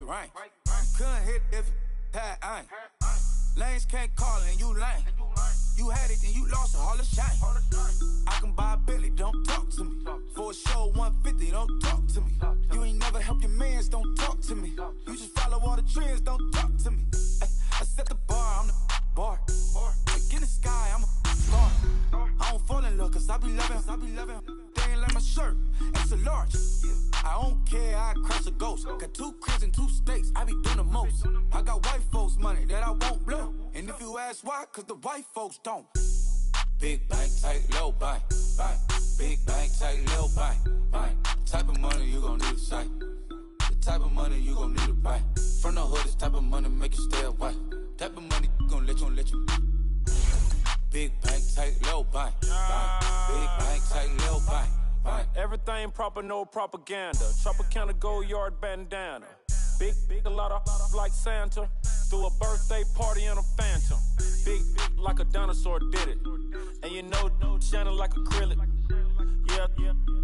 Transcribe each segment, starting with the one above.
range. Couldn't hit if it had aim. Lanes can't call and you lame. You had it and you lost it, all the shame. I can buy a Billy, don't talk to me. For a show 150, don't talk to me. You ain't never helped your mans, don't talk to me. You just follow all the trends, don't talk to me. I set the bar, I'm the bar. Like in the sky, I'm a star. I don't fall in love, cause I be loving. They ain't like my shirt, it's a large. I don't care, I crush a ghost. Got 2 cribs and 2 states, I be doing the most. I got white folks money that I won't blow. And if you ask why, cause the white folks don't. Big bank, tight, low bank, bank. Big bank, tight, low bank, bank. Type of money you gon' need to sight. The type of money you gon' need to buy. From the hood, this type of money make you stay away. Type of money gon' let you. Big bank, tight, low bank, bank. Big bank, tight, low bank, bank. Everything proper, no propaganda. Tropicana gold yard bandana. Big, a lot of like Santa. Threw a birthday party in a phantom. Big like a dinosaur did it. And you know, shining like acrylic. Yeah,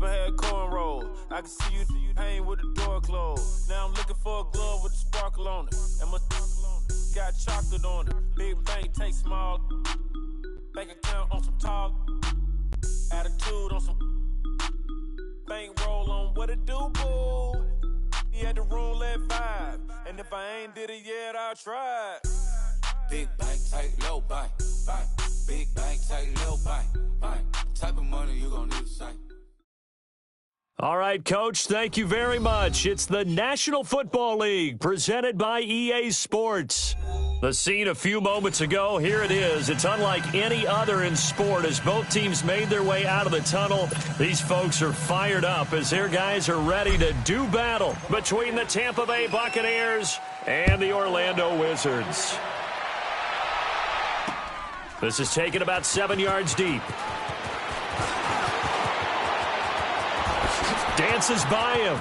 I had cornrow. I can see you hang with the door closed. Now I'm looking for a glove with a sparkle on it. And my got chocolate on it. Big bank, take small. Bank account on some talk. Attitude on some bank roll on what it do, boo. He had the roulette vibe. And if I ain't did it yet, I'll try. Big bank, tight, low bank, bank. Big bank, tight, low bank, bank. Type of money you gon' need to sight. All right, Coach, thank you very much. It's the National Football League presented by EA Sports. The scene a few moments ago, here it is. It's unlike any other in sport as both teams made their way out of the tunnel. These folks are fired up as their guys are ready to do battle between the Tampa Bay Buccaneers and the Orlando Wizards. This is taken about 7 yards deep. Dances by him.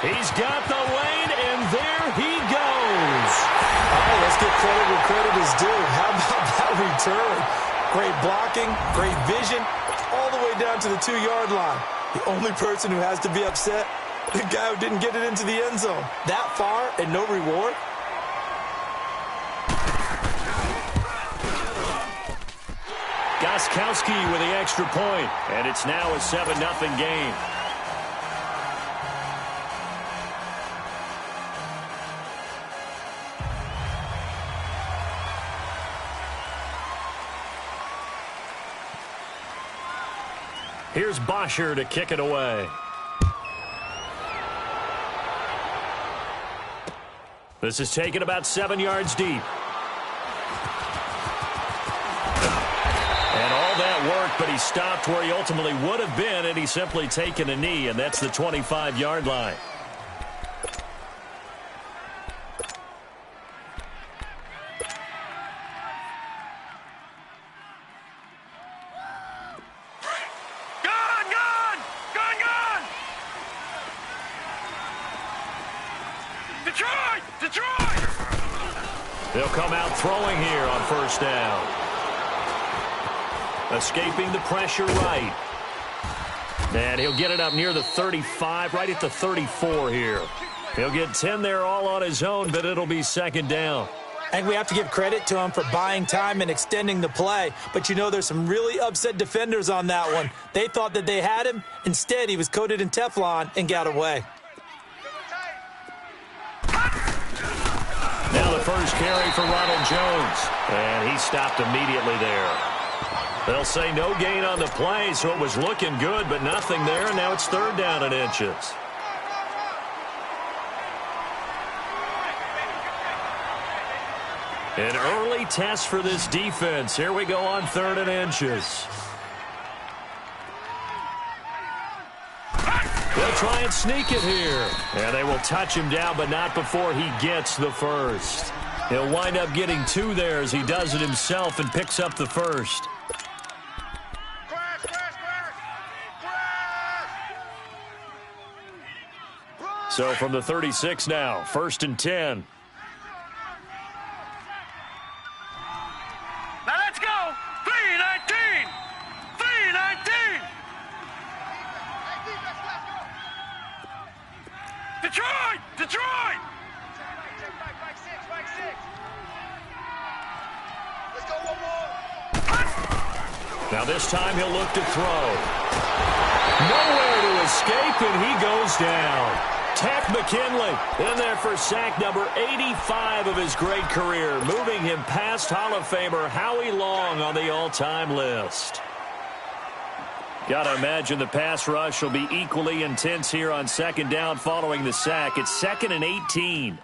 He's got the lane, and there he goes. All right, let's give credit where credit is due. How about that return? Great blocking, great vision, all the way down to the 2-yard line. The only person who has to be upset, the guy who didn't get it into the end zone. That far and no reward? Gostkowski with the extra point, and it's now a 7-0 game. Here's Bosher to kick it away. This is taken about 7 yards deep. And all that work, but he stopped where he ultimately would have been, and he's simply taken a knee, and that's the 25-yard line. They'll come out throwing here on first down. Escaping the pressure right. And he'll get it up near the 35, right at the 34 here. He'll get 10 there all on his own, but it'll be second down. I think we have to give credit to him for buying time and extending the play. But, you know, there's some really upset defenders on that one. They thought that they had him. Instead, he was coated in Teflon and got away. Now the first carry for Ronald Jones. And he stopped immediately there. They'll say no gain on the play, so it was looking good, but nothing there, and now it's third down and inches. An early test for this defense. Here we go on third and inches. They'll try and sneak it here. And they will touch him down, but not before he gets the first. He'll wind up getting 2 there as he does it himself and picks up the first. So from the 36 now, first and 10. Now let's go! 3-19! 3-19! Detroit! Detroit! Let's go one more. Now this time he'll look to throw. Nowhere to escape, and he goes down. Tech McKinley in there for sack number 85 of his great career, moving him past Hall of Famer Howie Long on the all-time list. Got to imagine the pass rush will be equally intense here on second down following the sack. It's 2nd and 18.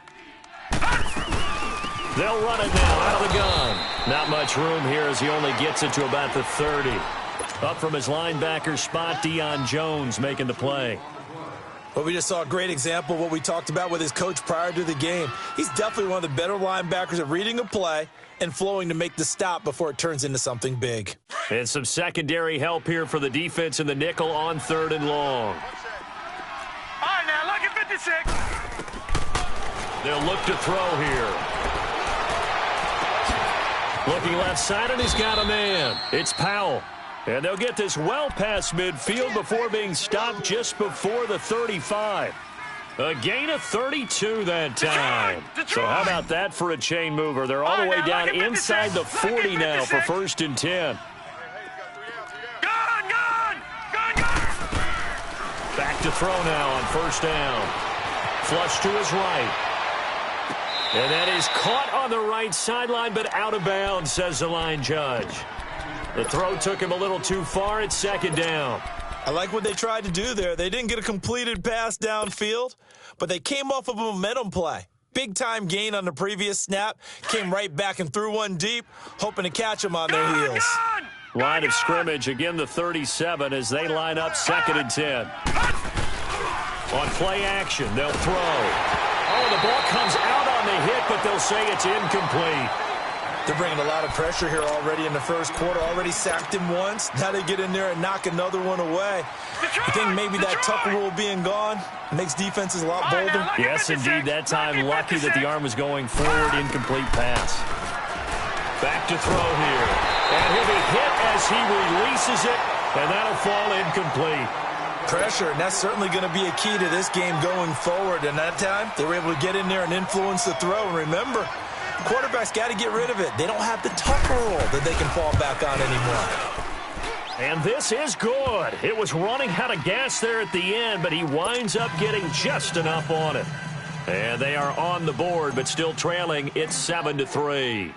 They'll run it now out of the gun. Not much room here as he only gets it to about the 30. Up from his linebacker spot, Deion Jones making the play. Well, we just saw a great example of what we talked about with his coach prior to the game. He's definitely one of the better linebackers at reading a play and flowing to make the stop before it turns into something big. And some secondary help here for the defense in the nickel on 3rd and long. All right, now, look at 56. They'll look to throw here. Looking left side, and he's got a man. It's Powell. And they'll get this well past midfield before being stopped just before the 35. A gain of 32 that time. So how about that for a chain mover? They're all the way down inside the 40 now for 1st and 10. Gone! Back to throw now on 1st down. Flush to his right. And that is caught on the right sideline, but out of bounds, says the line judge. The throw took him a little too far. It's 2nd down. I like what they tried to do there. They didn't get a completed pass downfield, but they came off of a momentum play. Big-time gain on the previous snap. Came right back and threw one deep, hoping to catch them on their heels. Line of scrimmage, again the 37 as they line up 2nd and 10. On play action, they'll throw. Oh, the ball comes out on the hit, but they'll say it's incomplete. They're bringing a lot of pressure here already in the first quarter. Already sacked him once. Now they get in there and knock another one away. I think maybe that tuck rule being gone makes defenses a lot bolder. Yes, indeed. That time lucky that the arm was going forward. Incomplete pass. Back to throw here. And he'll be hit as he releases it, and that'll fall incomplete. Pressure, and that's certainly going to be a key to this game going forward. And that time, they were able to get in there and influence the throw. And remember, quarterbacks got to get rid of it. They don't have the tuck rule that they can fall back on anymore. And this is good. It was running out of gas there at the end, but he winds up getting just enough on it. And they are on the board, but still trailing. It's 7-3.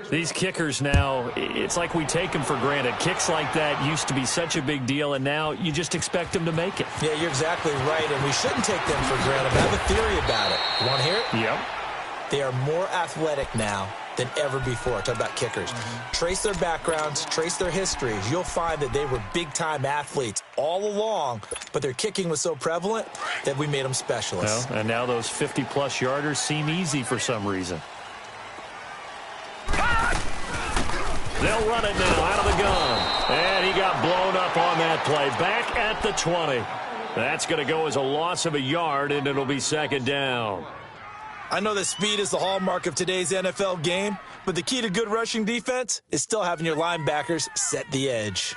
These kickers now, it's like we take them for granted. Kicks like that used to be such a big deal, and now you just expect them to make it. Yeah, you're exactly right, and we shouldn't take them for granted. I have a theory about it. You want to hear it? Yep. They are more athletic now than ever before. Talk about kickers. Trace their backgrounds, trace their histories. You'll find that they were big-time athletes all along, but their kicking was so prevalent that we made them specialists. Well, and now those 50-plus yarders seem easy for some reason. They'll run it now out of the gun. And he got blown up on that play. Back at the 20. That's going to go as a loss of a yard, and it'll be 2nd down. I know that speed is the hallmark of today's NFL game, but the key to good rushing defense is still having your linebackers set the edge.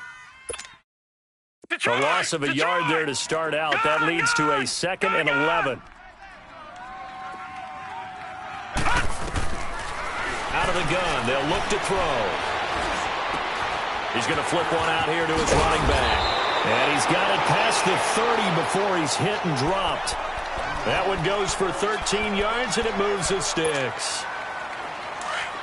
A loss of a yard there to start out. That leads to a 2nd and 11. Out of the gun. They'll look to throw. He's going to flip one out here to his running back. And he's got it past the 30 before he's hit and dropped. That one goes for 13 yards, and it moves the sticks.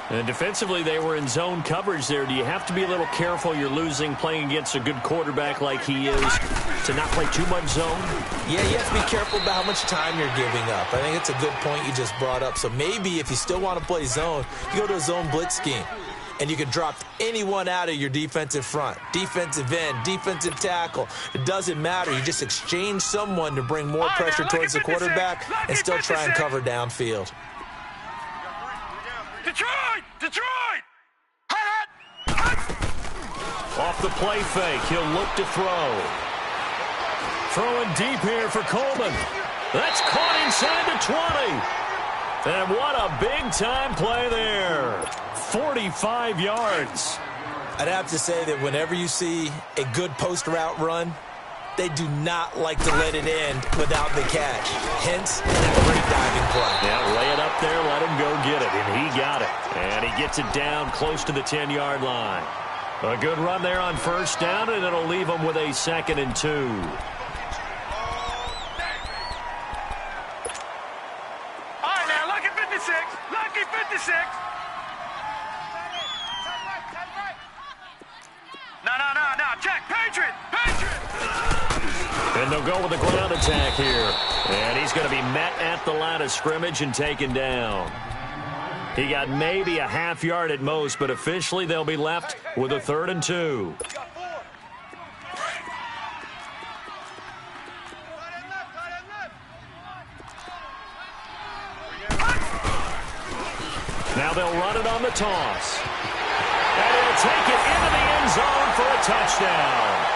And defensively, they were in zone coverage there. Do you have to be a little careful? You're losing playing against a good quarterback like he is to not play too much zone? Yeah, you have to be careful about how much time you're giving up. I think it's a good point you just brought up. So maybe if you still want to play zone, you go to a zone blitz scheme. And you can drop anyone out of your defensive front. Defensive end, defensive tackle. It doesn't matter. You just exchange someone to bring more pressure towards the quarterback and still try and cover downfield. Detroit! Detroit! Off the play fake, he'll look to throw. Throwing deep here for Coleman. That's caught inside the 20. And what a big-time play there. 45 yards. I'd have to say that whenever you see a good post route run, They do not like to let it end without the catch. Hence, that great diving play. Yeah, lay it up there, let him go get it, and he got it. And he gets it down close to the 10-yard line. A good run there on first down, and it'll leave him with a 2nd and 2. All right, now, lucky 56. Lucky 56. No. Check. Patriot. And they'll go with the ground attack here. And he's going to be met at the line of scrimmage and taken down. He got maybe a half yard at most, but officially they'll be left with a 3rd and 2. Now they'll run it on the toss. And he'll take it into the end zone for a touchdown.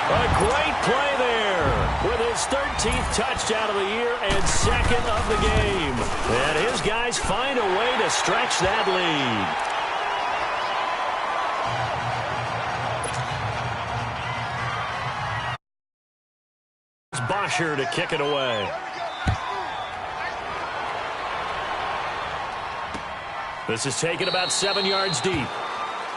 A great play there with his 13th touchdown of the year and 2nd of the game. And his guys find a way to stretch that lead. It's Bosher to kick it away. This is taken about 7 yards deep.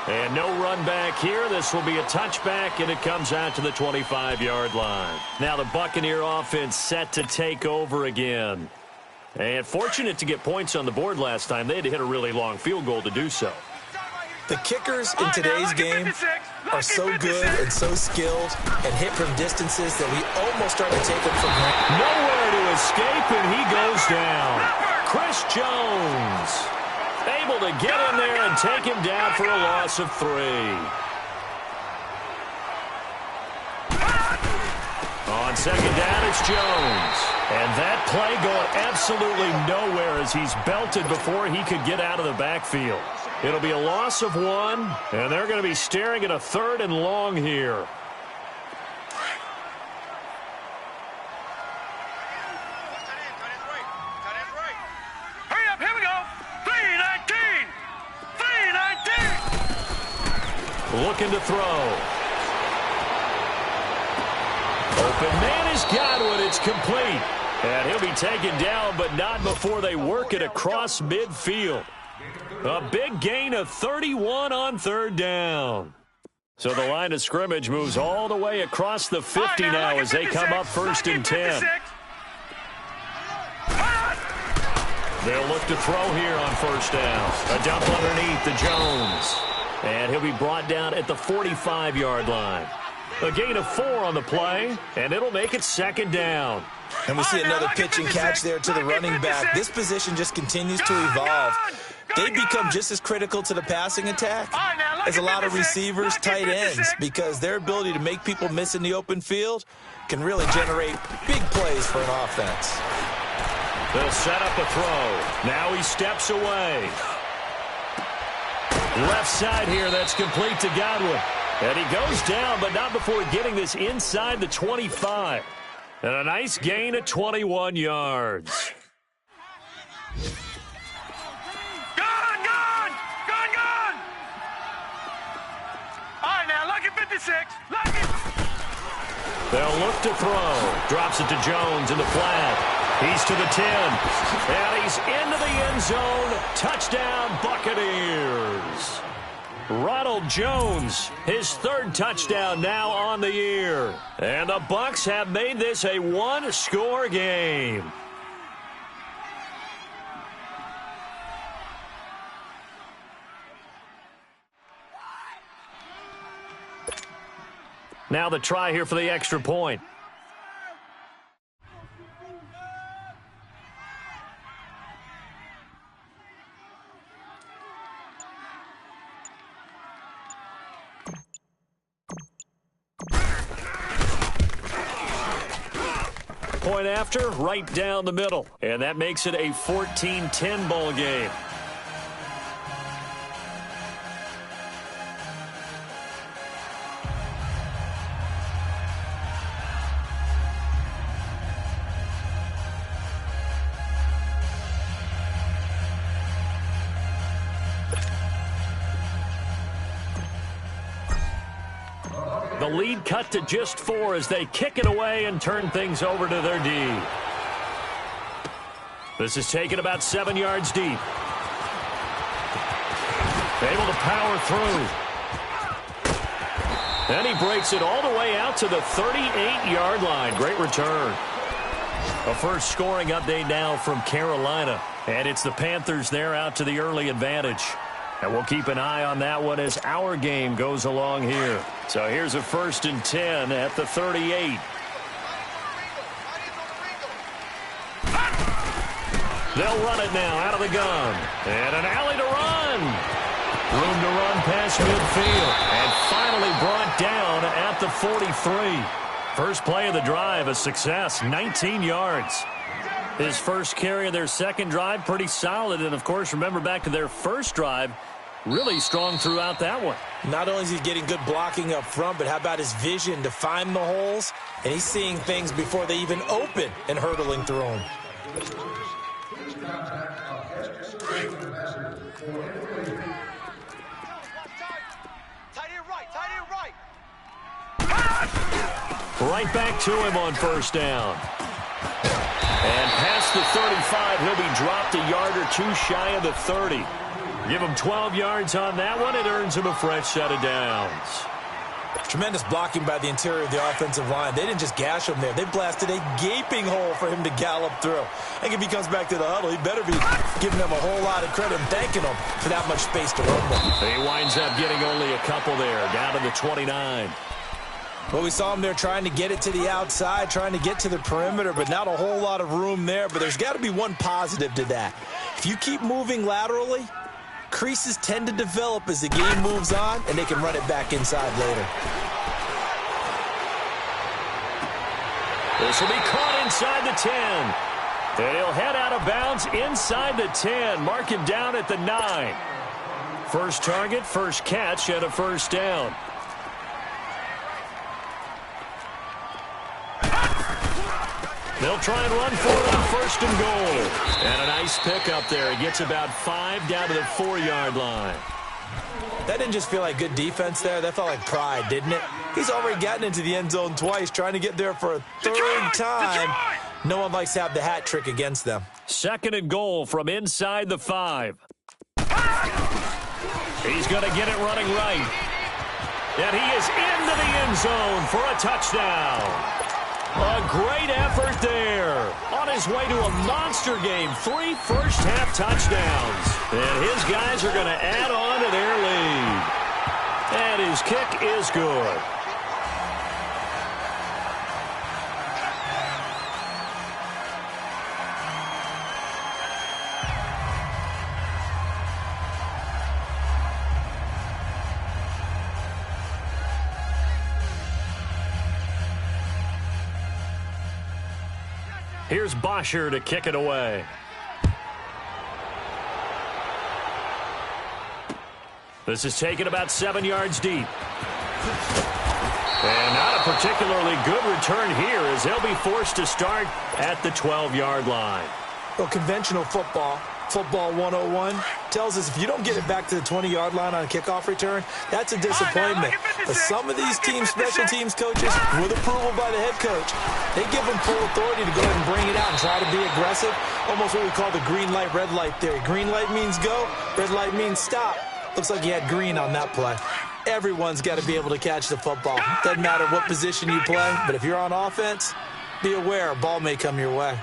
And no run back here. This will be a touchback, and it comes out to the 25-yard line. Now the Buccaneer offense set to take over again. And fortunate to get points on the board last time. They had to hit a really long field goal to do so. The kickers in today's game are so good and so skilled and hit from distances that we almost start to take them for granted. Nowhere to escape, and he goes down. Chris Jones able to get in there and take him down for a loss of 3. On 2nd down, it's Jones. And that play going absolutely nowhere as he's belted before he could get out of the backfield. It'll be a loss of 1, and they're going to be staring at a 3rd and long here. Hurry up, here we go. 319. Looking to throw. Open man is Godwin. It's complete. And he'll be taken down, but not before they work it across midfield. A big gain of 31 on 3rd down. So the line of scrimmage moves all the way across the 50 now as they come up 1st and 10. They'll look to throw here on 1st down. A dump underneath to Jones. And he'll be brought down at the 45-yard line. A gain of 4 on the play, and it'll make it 2nd down. And we see another pitch and catch there to the running back. This position just continues to evolve. They become just as critical to the passing attack as a lot of receivers, tight ends, because their ability to make people miss in the open field can really generate big plays for an offense. They'll set up a throw. Now he steps away. Left side here, that's complete to Godwin. And he goes down, but not before getting this inside the 25. And a nice gain of 21 yards. Gone! All right, now, lucky 56. Lucky. They'll look to throw. Drops it to Jones in the flat. He's to the 10. And he's into the end zone. Touchdown, Buccaneers. Ronald Jones, his 3rd touchdown now on the year. And the Bucs have made this a 1-score game. Now the try here for the extra point. Point after, right down the middle. And that makes it a 14-10 ball game. The lead cut to just 4 as they kick it away and turn things over to their D. This is taken about 7 yards deep. Able to power through. And he breaks it all the way out to the 38-yard line. Great return. A first scoring update now from Carolina. And it's the Panthers there out to the early advantage. And we'll keep an eye on that one as our game goes along here. So here's a 1st and 10 at the 38. They'll run it now out of the gun. And an alley to run. Room to run past midfield. And finally brought down at the 43. First play of the drive, a success, 19 yards. His first carry of their second drive, pretty solid. And, of course, remember back to their first drive, really strong throughout that one. Not only is he getting good blocking up front, but how about his vision to find the holes? And he's seeing things before they even open and hurdling through them. Right back to him on first down. And past the 35, he'll be dropped a yard or two shy of the 30. Give him 12 yards on that one. It earns him a fresh set of downs. Tremendous blocking by the interior of the offensive line. They didn't just gash him there. They blasted a gaping hole for him to gallop through. I think if he comes back to the huddle, he better be giving them a whole lot of credit and thanking them for that much space to run with. He winds up getting only a couple there, down to the 29. Well, we saw him there trying to get it to the outside, trying to get to the perimeter, but not a whole lot of room there. But there's got to be one positive to that. If you keep moving laterally, creases tend to develop as the game moves on, and they can run it back inside later. This will be caught inside the 10. And he'll head out of bounds inside the 10. Mark him down at the 9. First target, first catch, and a first down. They'll try and run for it on 1st and goal. And a nice pickup there. He gets about 5 down to the 4-yard line. That didn't just feel like good defense there. That felt like pride, didn't it? He's already gotten into the end zone twice, trying to get there for a third time. No one likes to have the hat trick against them. 2nd and goal from inside the 5. He's going to get it running right. And he is into the end zone for a touchdown. A great effort there. On his way to a monster game. 3 first-half touchdowns. And his guys are going to add on to their lead. And his kick is good. Here's Bosher to kick it away. This is taken about 7 yards deep. And not a particularly good return here as they'll be forced to start at the 12-yard line. Well, conventional football 101, tells us if you don't get it back to the 20-yard line on a kickoff return, that's a disappointment. But some of these teams, special teams coaches, with approval by the head coach, they give them full authority to go ahead and bring it out and try to be aggressive. Almost what we call the green light, red light theory. Green light means go, red light means stop. Looks like you had green on that play. Everyone's got to be able to catch the football. Doesn't matter what position you play, but if you're on offense, be aware a ball may come your way.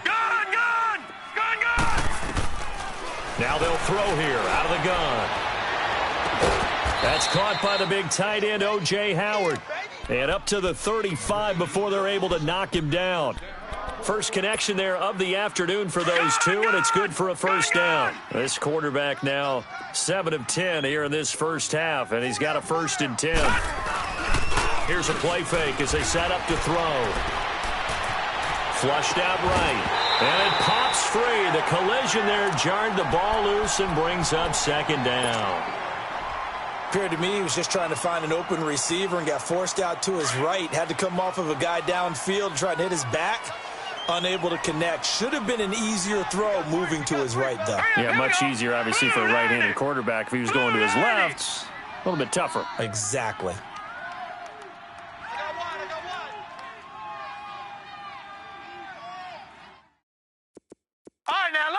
Now they'll throw here out of the gun. That's caught by the big tight end, O.J. Howard. And up to the 35 before they're able to knock him down. First connection there of the afternoon for those two, and it's good for a first down. This quarterback now 7 of 10 here in this first half, and he's got a 1st and 10. Here's a play fake as they set up to throw. Flushed out right. And it pops free. The collision there jarred the ball loose and brings up 2nd down. Appeared to me he was just trying to find an open receiver and got forced out to his right. Had to come off of a guy downfield, try to hit his back. Unable to connect. Should have been an easier throw moving to his right, though. Yeah, much easier, obviously, for a right-handed quarterback. If he was going to his left, a little bit tougher. Exactly.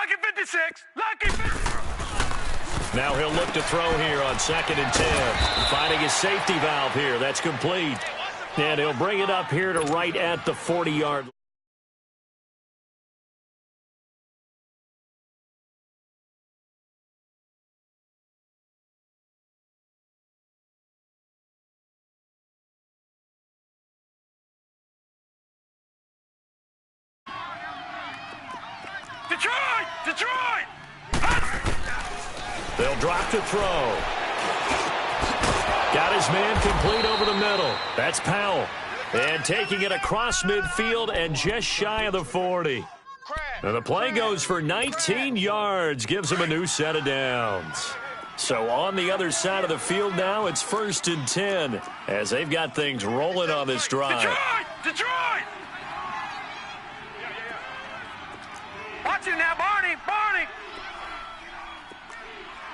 Lucky 56. Lucky 56. Now he'll look to throw here on 2nd and 10. Finding his safety valve here. That's complete. And he'll bring it up here to right at the 40-yard line. Detroit! Detroit! They'll drop to throw. Got his man complete over the middle. That's Powell. And taking it across midfield and just shy of the 40. And the play goes for 19 yards. Gives him a new set of downs. So on the other side of the field now, it's 1st and 10 as they've got things rolling on this drive. Detroit! Detroit! Watch him now, Barney! Barney!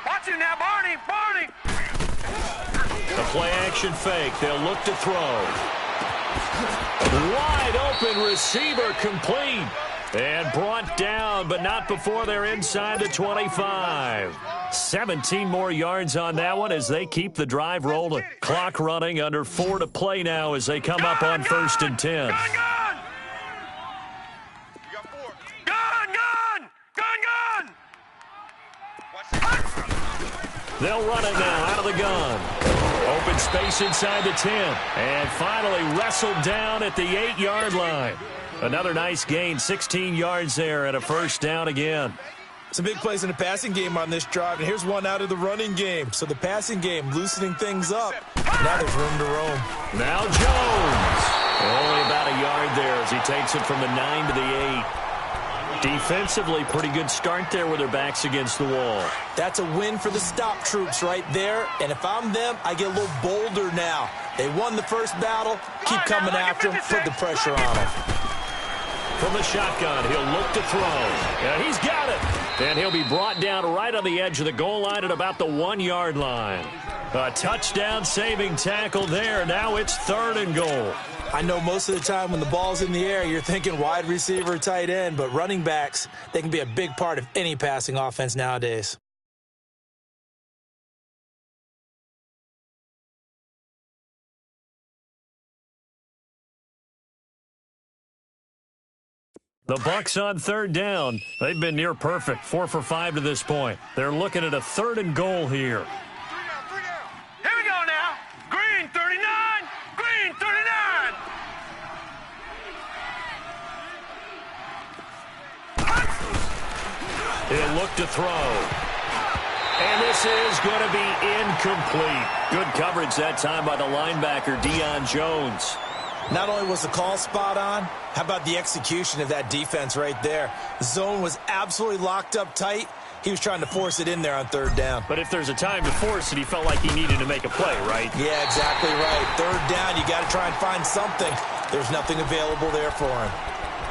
Watch him now, Barney! Barney! The play-action fake. They'll look to throw. Wide open receiver complete. And brought down, but not before they're inside the 25. 17 more yards on that one as they keep the drive rolling. Clock running, under 4 to play now as they come up on 1st and 10. Gun! Gun! Gun! Gun! They'll run it now out of the gun. Open space inside the 10. And finally wrestled down at the 8-yard line. Another nice gain, 16 yards there and a 1st down again. Some big plays in the passing game on this drive, and here's one out of the running game. So the passing game loosening things up. Now there's room to roam. Now Jones. Only about a yard there as he takes it from the 9 to the 8. Defensively, pretty good start there with their backs against the wall. That's a win for the stop troops right there. And if I'm them, I get a little bolder now. They won the first battle. Keep coming after them. Put the pressure on them. From the shotgun, he'll look to throw. Yeah, he's got it. And he'll be brought down right on the edge of the goal line at about the 1-yard line. A touchdown-saving tackle there. Now it's 3rd and goal. I know most of the time when the ball's in the air, you're thinking wide receiver, tight end, but running backs, they can be a big part of any passing offense nowadays. The Bucks on 3rd down. They've been near perfect, 4 for 5 to this point. They're looking at a 3rd and goal here. Here we go now. Green 39. Green 39. He'll look to throw. And this is going to be incomplete. Good coverage that time by the linebacker, Deion Jones. Not only was the call spot on, how about the execution of that defense right there? The zone was absolutely locked up tight. He was trying to force it in there on 3rd down. But if there's a time to force it, he felt like he needed to make a play, right? Yeah, exactly right. 3rd down, you got to try and find something. There's nothing available there for him.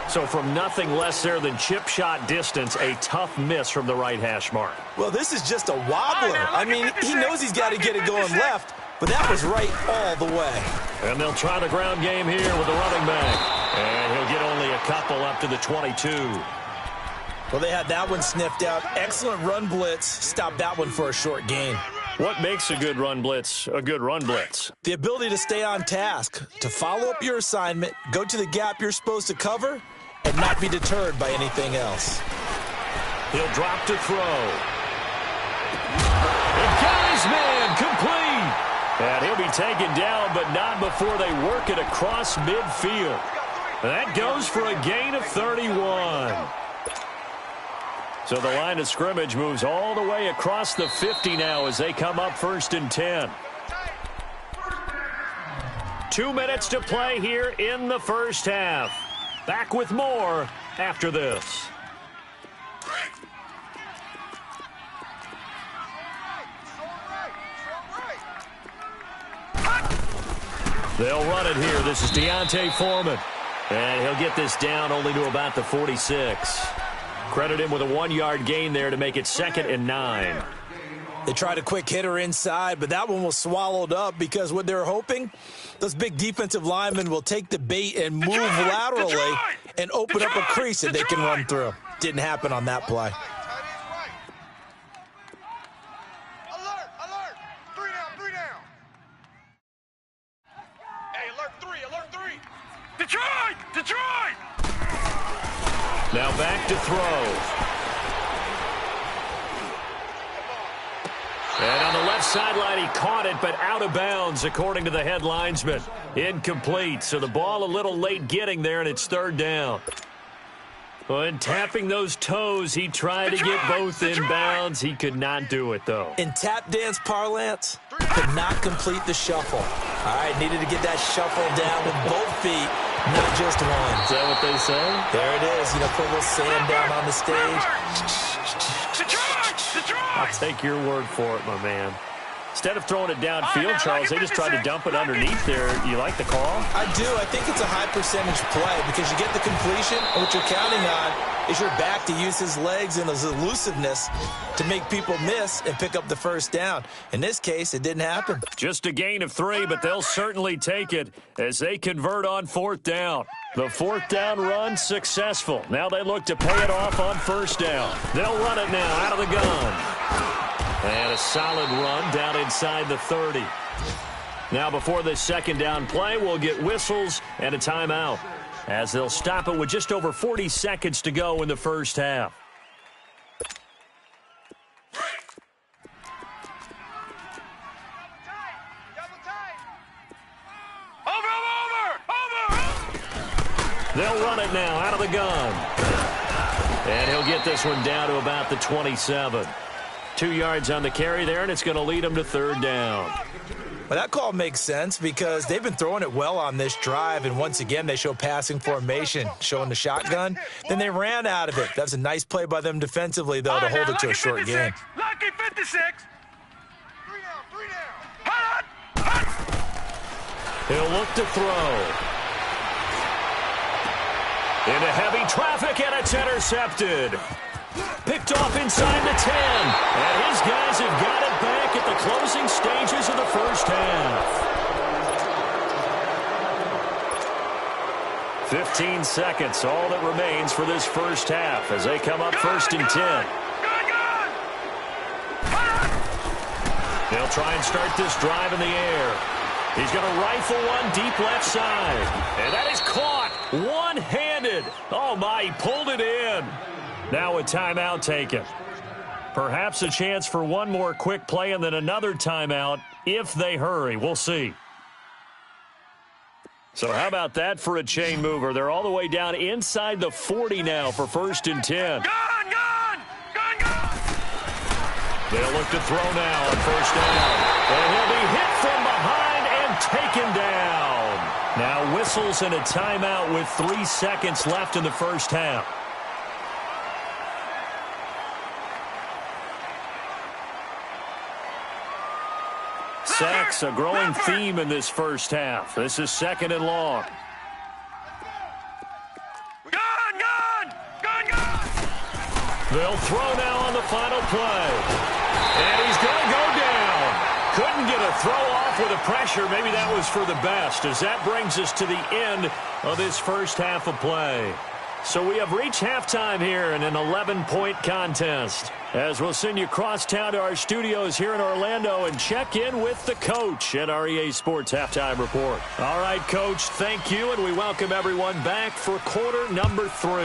So from nothing less there than chip shot distance, a tough miss from the right hash mark. Well, this is just a wobbler. I mean, he knows he's got to get it going left, but that was right all the way. And they'll try the ground game here with the running back. And he'll get only a couple up to the 22. Well, they had that one sniffed out. Excellent run blitz. Stopped that one for a short gain. What makes a good run blitz a good run blitz? The ability to stay on task, to follow up your assignment, go to the gap you're supposed to cover, and not be deterred by anything else. He'll drop to throw. And got his man complete. And he'll be taken down, but not before they work it across midfield. That goes for a gain of 31. So the line of scrimmage moves all the way across the 50 now as they come up 1st and 10. 2 minutes to play here in the first half. Back with more after this. They'll run it here. This is Deontay Foreman. And he'll get this down only to about the 46. Credit him with a 1-yard gain there to make it 2nd and 9. They tried a quick hitter inside, but that one was swallowed up because what they're hoping, those big defensive linemen will take the bait and move laterally and open up a crease that they can run through. Didn't happen on that play. Alert, alert. 3 down. Hey, alert 3. Detroit! Now back to throw. And on the left sideline, he caught it, but out of bounds, according to the head linesman. Incomplete, so the ball a little late getting there, and it's third down. When tapping those toes, he tried to get both inbounds. He could not do it, though. In tap dance parlance, could not complete the shuffle. All right, needed to get that shuffle down with both feet, not just one. Is that what they say? There it is. You know, put a little sand down on the stage. I'll take your word for it, my man. Instead of throwing it downfield, Charles, they just tried to dump it underneath there. You like the call? I do. I think it's a high percentage play because you get the completion, and what you're counting on is your back to use his legs and his elusiveness to make people miss and pick up the first down. In this case, it didn't happen. Just a gain of 3, but they'll certainly take it as they convert on fourth down. The fourth down run successful. Now they look to pay it off on first down. They'll run it now out of the gun. And a solid run down inside the 30. Now before this second down play, we'll get whistles and a timeout as they'll stop it with just over 40 seconds to go in the first half. They'll run it now out of the gun. And he'll get this one down to about the 27. 2 yards on the carry there, and it's going to lead him to third down. Well, that call makes sense because they've been throwing it well on this drive, and once again, they show passing formation, showing the shotgun. Then they ran out of it. That's a nice play by them defensively, though, to hold it to a short game. Lucky 56. 3 down. He'll look to throw. Into heavy traffic, and it's intercepted. Picked off inside the 10. And his guys have got it back at the closing stages of the first half. 15 seconds, all that remains for this first half as they come up first and 10. They'll try and start this drive in the air. He's going to rifle one deep left side. And that is caught one-handed. Oh, my, he pulled it in. Now a timeout taken. Perhaps a chance for one more quick play and then another timeout if they hurry. We'll see. So how about that for a chain mover? They're all the way down inside the 40 now for first and 10. Gone! They'll look to throw now on first down. And he'll be hit from behind and taken down. Now whistles and a timeout with 3 seconds left in the first half. Sacks, a growing theme in this first half. This is second and long. Gone! They'll throw now on the final play. And he's going to go down. Couldn't get a throw off with the pressure. Maybe that was for the best, as that brings us to the end of this first half of play. So we have reached halftime here in an 11-point contest, as we'll send you across town to our studios here in Orlando and check in with the coach at our EA Sports Halftime Report. All right, Coach, thank you, and we welcome everyone back for quarter number 3.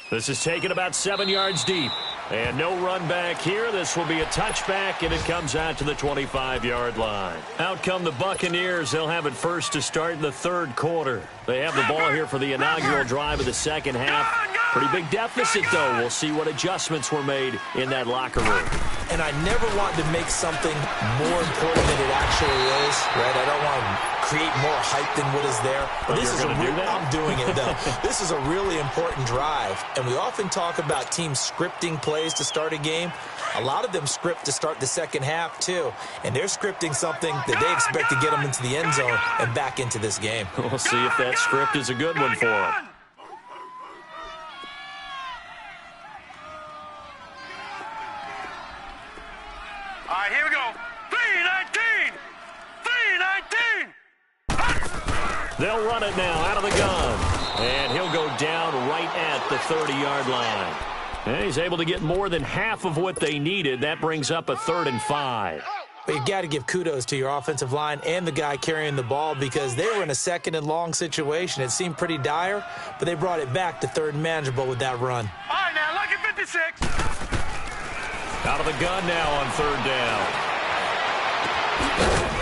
This is taken about 7 yards deep. And no run back here. This will be a touchback, and it comes out to the 25-yard line. Out come the Buccaneers. They'll have it first to start in the third quarter. They have the ball here for the inaugural drive of the second half. Pretty big deficit, though. We'll see what adjustments were made in that locker room. And I never want to make something more important than it actually is, right? I don't want to create more hype than what is there. But this is I'm doing it, though. This is a really important drive. And we often talk about teams scripting plays to start a game. A lot of them script to start the second half, too. And they're scripting something that they expect to get them into the end zone and back into this game. We'll see if that script is a good one for them. All right, here we go. 3-19! 3-19! They'll run it now out of the gun. And he'll go down right at the 30-yard line. And he's able to get more than half of what they needed. That brings up a 3rd and 5. But you got to give kudos to your offensive line and the guy carrying the ball because they were in a 2nd and long situation. It seemed pretty dire, but they brought it back to 3rd and manageable with that run. All right, now, lucky 56. Out of the gun now on 3rd down.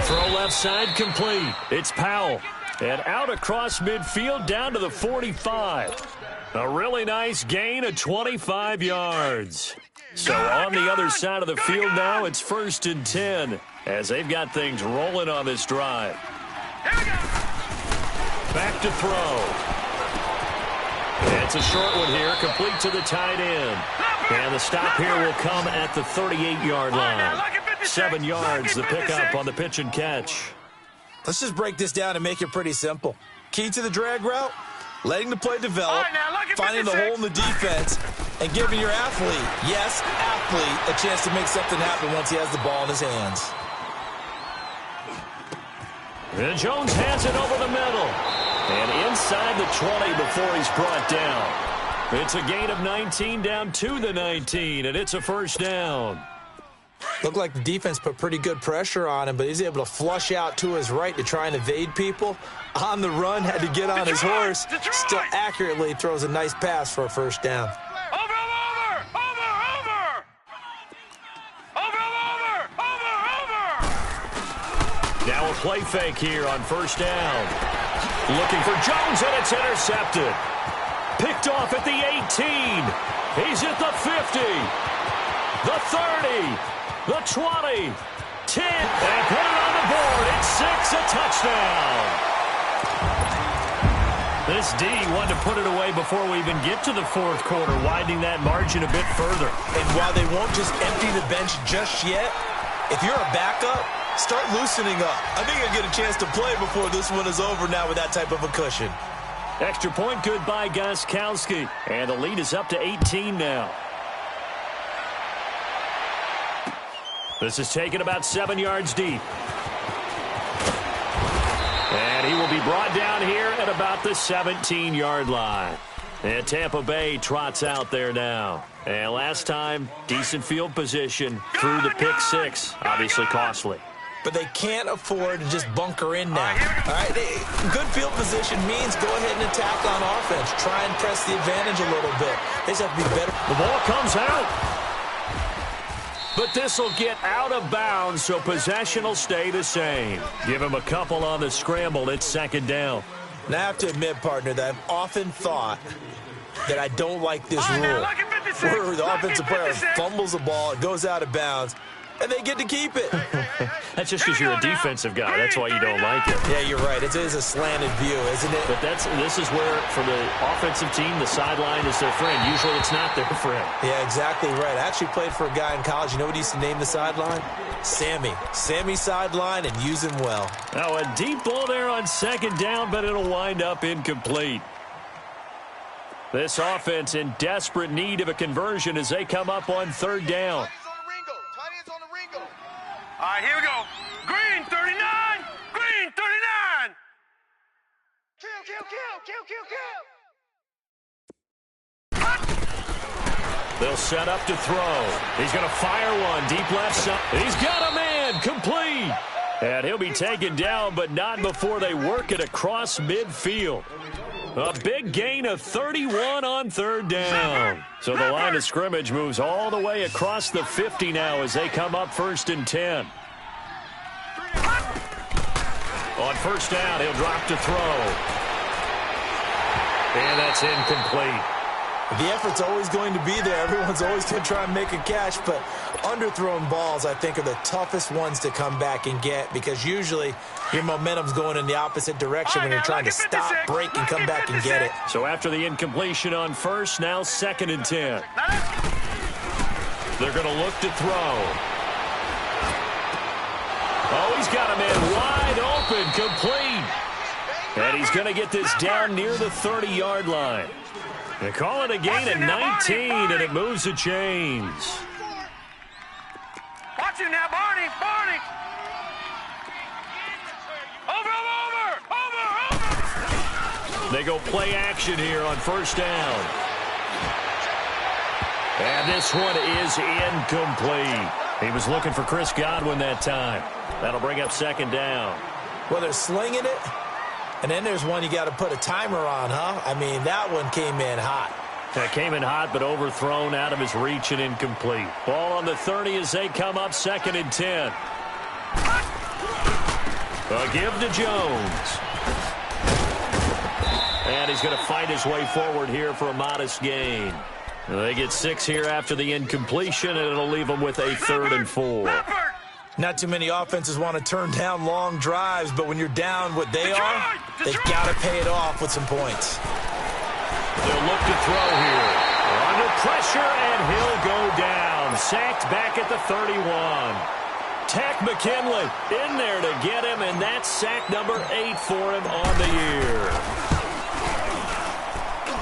Throw left side complete. It's Powell. And out across midfield down to the 45. A really nice gain of 25 yards. So on the other side of the field now, it's 1st and 10 as they've got things rolling on this drive. Back to throw. It's a short one here, complete to the tight end. And the stop here will come at the 38-yard line. 7 yards, the pickup on the pitch and catch. Let's just break this down and make it pretty simple. Key to the drag route, letting the play develop, finding the hole in the defense, and giving your athlete, yes, athlete, a chance to make something happen once he has the ball in his hands. And Jones has it over the middle. And inside the 20 before he's brought down. It's a gain of 19 down to the 19, and it's a 1st down. Looked like the defense put pretty good pressure on him, but he's able to flush out to his right to try and evade people. On the run, had to get on his horse. Still accurately throws a nice pass for a 1st down. Now a play fake here on 1st down. Looking for Jones, and it's intercepted. Picked off at the 18. He's at the 50. The 30. The 20. 10. And put it on the board. It's 6, a touchdown. This D wanted to put it away before we even get to the 4th quarter, widening that margin a bit further. And while they won't just empty the bench just yet, if you're a backup, start loosening up. I think you'll get a chance to play before this one is over now with that type of a cushion. Extra point good by Gostkowski. And the lead is up to 18 now. This is taken about 7 yards deep. And he will be brought down here at about the 17-yard line. And Tampa Bay trots out there now. And last time, decent field position through the pick 6. Obviously costly. But they can't afford to just bunker in now. All right, good field position means go ahead and attack on offense. Try and press the advantage a little bit. They just have to be better. The ball comes out. But this will get out of bounds, so possession will stay the same. Give him a couple on the scramble. It's 2nd down. And I have to admit, partner, that I've often thought that I don't like this rule. Where the offensive player fumbles the ball, it goes out of bounds, and they get to keep it. That's just because you're a defensive guy. That's why you don't like it. Yeah, you're right. It is a slanted view, isn't it? But this is where, for the offensive team, the sideline is their friend. Usually it's not their friend. Yeah, exactly right. I actually played for a guy in college. You know what he used to name the sideline? Sammy. Sammy sideline, and use him well. Now a deep ball there on 2nd down, but it'll wind up incomplete. This offense in desperate need of a conversion as they come up on 3rd down. All right, here we go. Green 39. Green 39. Kill, kill, kill, kill, kill, kill. They'll set up to throw. He's going to fire one deep left side. He's got a man complete. And he'll be taken down, but not before they work it across midfield. A big gain of 31 on 3rd down. So the line of scrimmage moves all the way across the 50 now as they come up 1st and 10. On 1st down, he'll drop to throw. And that's incomplete. The effort's always going to be there. Everyone's always going to try and make a catch, but underthrown balls, I think, are the toughest ones to come back and get because usually your momentum's going in the opposite direction when you're trying to stop, break, and come back and get it. So after the incompletion on 1st, now 2nd and 10. They're going to look to throw. Oh, he's got a man wide open, complete. And he's going to get this down near the 30-yard line. They call it a gain of 19, and it moves the chains. Watch him now, Barney. Barney. Over. They go play action here on first down. And this one is incomplete. He was looking for Chris Godwin that time. That'll bring up second down. Well, they're slinging it, and then there's one you got to put a timer on, huh? I mean, that one came in hot. That came in hot, but overthrown out of his reach and incomplete. Ball on the 30 as they come up, 2nd and 10. A give to Jones. And he's going to fight his way forward here for a modest gain. They get 6 here after the incompletion, and it'll leave them with a 3rd and 4. Not too many offenses want to turn down long drives, but when you're down what they are, they've got to pay it off with some points. They'll look to throw here. Under pressure, and he'll go down. Sacked back at the 31. Tack McKinley in there to get him, and that's sack number 8 for him on the year.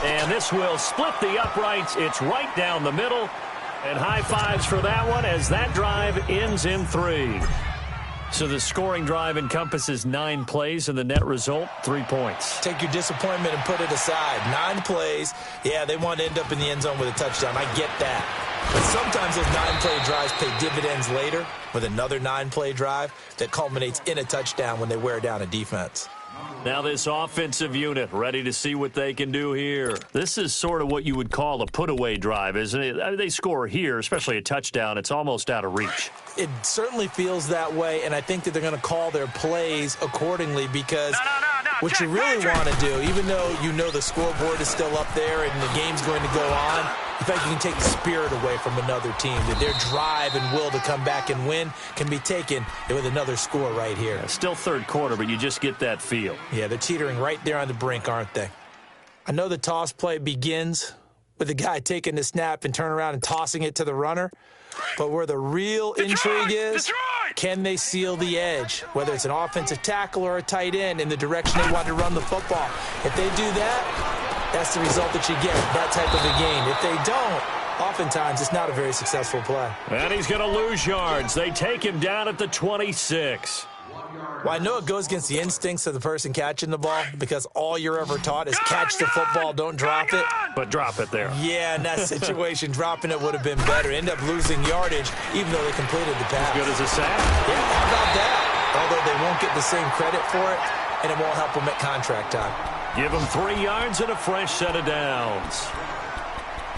And this will split the uprights. It's right down the middle. And high fives for that one as that drive ends in 3. So the scoring drive encompasses 9 plays, and the net result, 3 points. Take your disappointment and put it aside. 9 plays. Yeah, they want to end up in the end zone with a touchdown. I get that. But sometimes those 9-play drives pay dividends later with another 9-play drive that culminates in a touchdown when they wear down a defense. Now this offensive unit ready to see what they can do here. This is sort of what you would call a put-away drive, isn't it? I mean, they score here, especially a touchdown. It's almost out of reach. It certainly feels that way, and I think that they're going to call their plays accordingly because what you really want to do, even though you know the scoreboard is still up there and the game's going to go on, in fact, you can take the spirit away from another team. That their drive and will to come back and win can be taken with another score right here. Yeah, still third quarter, but you just get that feel. Yeah, they're teetering right there on the brink, aren't they? I know the toss play begins with the guy taking the snap and turning around and tossing it to the runner. But where the real intrigue is, can they seal the edge, whether it's an offensive tackle or a tight end, in the direction they want to run the football? If they do that, that's the result that you get, that type of a game. If they don't, oftentimes it's not a very successful play. And he's going to lose yards. They take him down at the 26. Well, I know it goes against the instincts of the person catching the ball because all you're ever taught is catch the football, don't drop it. But drop it there. Yeah, in that situation, dropping it would have been better. End up losing yardage, even though they completed the pass. As good as a sack. Yeah, how about that? Although they won't get the same credit for it, and it won't help them at contract time. Give them 3 yards and a fresh set of downs.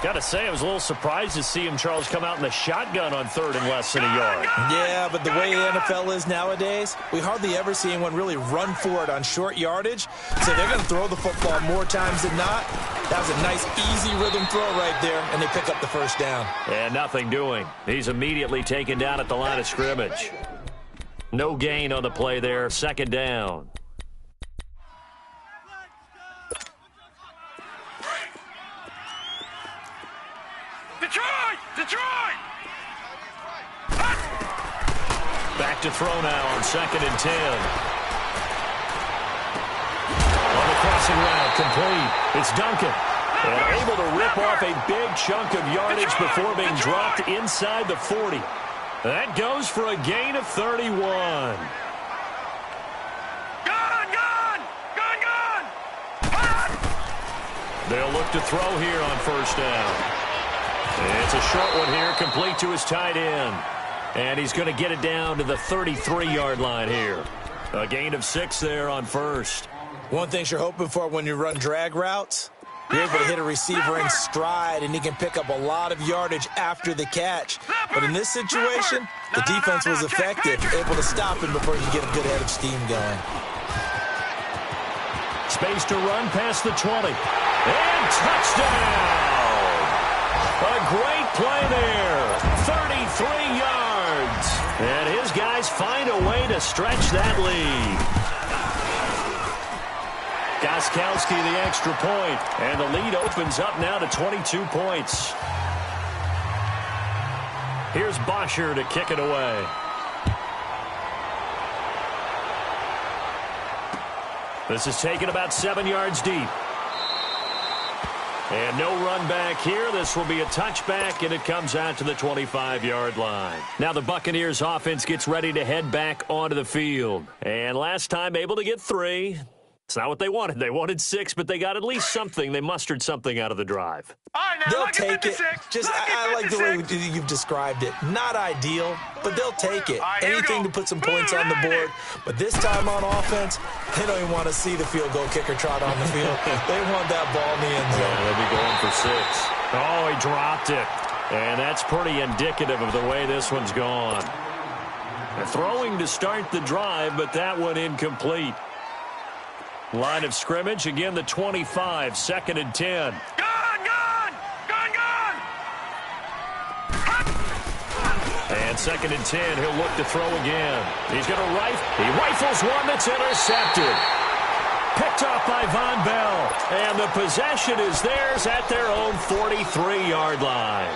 Got to say, I was a little surprised to see him, Charles, come out in the shotgun on 3rd and less than a yard. Yeah, but the way the NFL is nowadays, we hardly ever see anyone really run for it on short yardage. So they're going to throw the football more times than not. That was a nice, easy rhythm throw right there, and they pick up the first down. And nothing doing. He's immediately taken down at the line of scrimmage. No gain on the play there. 2nd down. Detroit! Back to throw now on 2nd and 10. On the crossing route, complete. It's Duncan. And able to rip off a big chunk of yardage before being dropped inside the 40. That goes for a gain of 31. They'll look to throw here on first down. It's a short one here, complete to his tight end. And he's going to get it down to the 33-yard line here. A gain of 6 there on first. One thing you're hoping for when you run drag routes, you're able to hit a receiver in stride, and he can pick up a lot of yardage after the catch. But in this situation, the defense was effective, able to stop him before he could get a good head of steam going. Space to run past the 20. And touchdown! A great play there. 33 yards. And his guys find a way to stretch that lead. Gostkowski the extra point. And the lead opens up now to 22 points. Here's Bosher to kick it away. This is taken about 7 yards deep. And no run back here. This will be a touchback, and it comes out to the 25-yard line. Now the Buccaneers offense gets ready to head back onto the field. And last time able to get 3. It's not what they wanted. They wanted 6, but they got at least something. They mustered something out of the drive. All right, now, They'll lucky take it. 56. I like the way you've described it. Not ideal, but they'll take it. Right, here we Anything go. to put some points on the board. But this time on offense, they don't even want to see the field goal kicker trot on the field. They want that ball in the end zone. Yeah, they'll be going for 6. Oh, he dropped it. And that's pretty indicative of the way this one's gone. Throwing to start the drive, but that one incomplete. Line of scrimmage, again the 25, 2nd and 10. Gone! And 2nd and 10, he'll look to throw again. He's going to he rifles one that's intercepted. Picked off by Von Bell. And the possession is theirs at their own 43-yard line.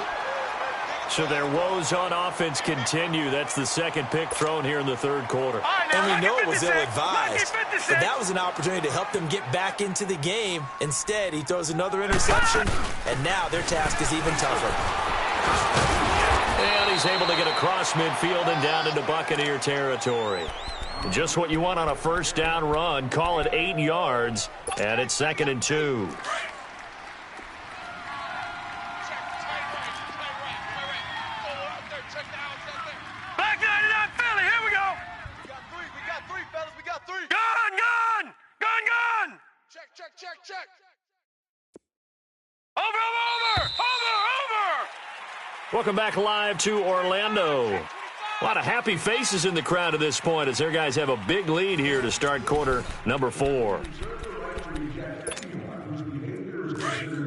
So their woes on offense continue. That's the 2nd pick thrown here in the 3rd quarter. And we know it was ill-advised, but that was an opportunity to help them get back into the game. Instead, he throws another interception, and now their task is even tougher. And he's able to get across midfield and down into Buccaneer territory. Just what you want on a 1st down run. Call it 8 yards, and it's 2nd and 2. Back 99 Philly, here we go. We got three, fellas. We got three. Gone! Check. Over! Welcome back live to Orlando. A lot of happy faces in the crowd at this point as their guys have a big lead here to start quarter number 4. All